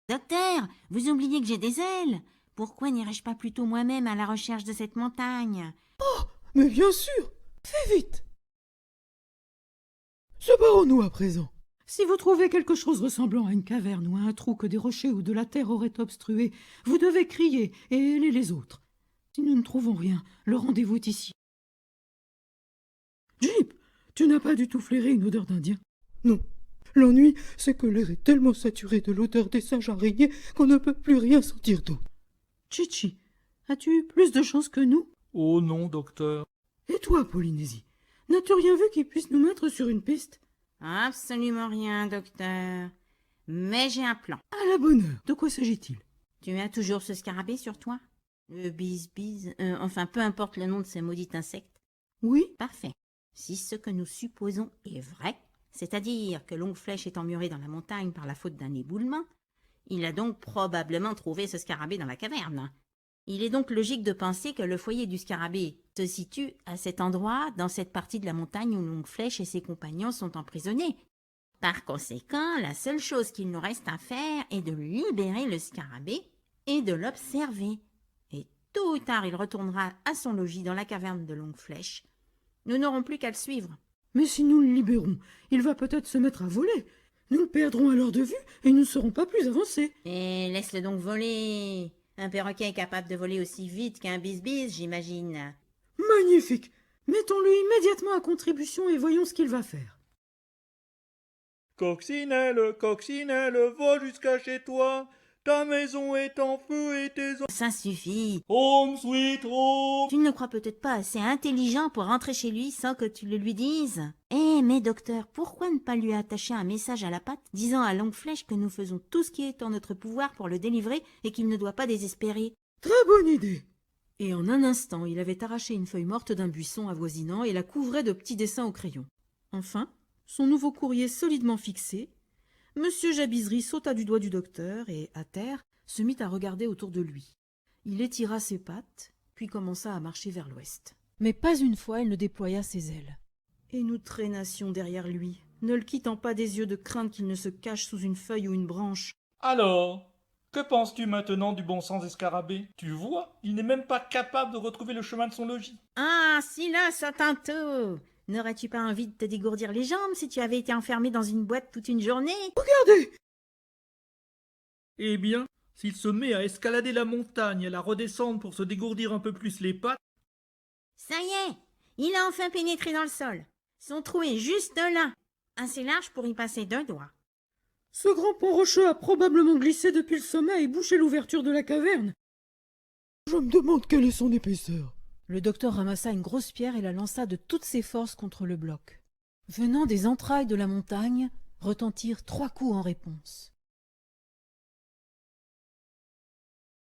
Docteur, vous oubliez que j'ai des ailes. Pourquoi n'irais-je pas plutôt moi-même à la recherche de cette montagne? Mais bien sûr, fais vite. Séparons-nous à présent. Si vous trouvez quelque chose ressemblant à une caverne ou à un trou que des rochers ou de la terre auraient obstrué, vous devez crier et héler les autres. Si nous ne trouvons rien, le rendez-vous est ici. Jip, tu n'as pas du tout flairé une odeur d'Indien? Non. L'ennui, c'est que l'air est tellement saturé de l'odeur des singes araignées qu'on ne peut plus rien sentir d'autre. Chichi, as-tu eu plus de chance que nous? Oh non, docteur. Et toi, Polynésie, n'as-tu rien vu qui puisse nous mettre sur une piste? Absolument rien, docteur. Mais j'ai un plan. À la bonne heure, de quoi s'agit-il? Tu as toujours ce scarabée sur toi? Le bis-bis, enfin peu importe le nom de ce maudit insecte. Oui? Parfait. Si ce que nous supposons est vrai, c'est-à-dire que Longue Flèche est emmuré dans la montagne par la faute d'un éboulement, il a donc probablement trouvé ce scarabée dans la caverne. Il est donc logique de penser que le foyer du scarabée se situe à cet endroit, dans cette partie de la montagne où Longue Flèche et ses compagnons sont emprisonnés. Par conséquent, la seule chose qu'il nous reste à faire est de libérer le scarabée et de l'observer. Et tôt ou tard, il retournera à son logis dans la caverne de Longue Flèche. Nous n'aurons plus qu'à le suivre. Mais si nous le libérons, il va peut-être se mettre à voler. Nous le perdrons alors de vue et nous ne serons pas plus avancés. Et laisse-le donc voler. Un perroquet est capable de voler aussi vite qu'un bis-bis, j'imagine. Magnifique! Mettons-le immédiatement à contribution et voyons ce qu'il va faire. Coccinelle, coccinelle, va jusqu'à chez toi. Ta maison est en feu et tes... Ça suffit. Home sweet home. Tu ne le crois peut-être pas assez intelligent pour rentrer chez lui sans que tu le lui dises. Eh, mais docteur, pourquoi ne pas lui attacher un message à la patte disant à Longue Flèche que nous faisons tout ce qui est en notre pouvoir pour le délivrer et qu'il ne doit pas désespérer? Très bonne idée! Et en un instant, il avait arraché une feuille morte d'un buisson avoisinant et la couvrait de petits dessins au crayon. Enfin, son nouveau courrier solidement fixé, Monsieur Jabizerie sauta du doigt du docteur et, à terre, se mit à regarder autour de lui. Il étira ses pattes, puis commença à marcher vers l'ouest. Mais pas une fois il ne déploya ses ailes. Et nous traînassions derrière lui, ne le quittant pas des yeux de crainte qu'il ne se cache sous une feuille ou une branche. Alors, que penses-tu maintenant du bon sens escarabée? Tu vois, il n'est même pas capable de retrouver le chemin de son logis. Ah, silence tantôt. N'aurais-tu pas envie de te dégourdir les jambes si tu avais été enfermé dans une boîte toute une journée? Regardez! Eh bien, s'il se met à escalader la montagne et à la redescendre pour se dégourdir un peu plus les pattes... Ça y est, il a enfin pénétré dans le sol. Son trou est juste là, assez large pour y passer d'un doigt. Ce grand pont rocheux a probablement glissé depuis le sommet et bouché l'ouverture de la caverne. Je me demande quelle est son épaisseur. Le docteur ramassa une grosse pierre et la lança de toutes ses forces contre le bloc. Venant des entrailles de la montagne, retentirent 3 coups en réponse.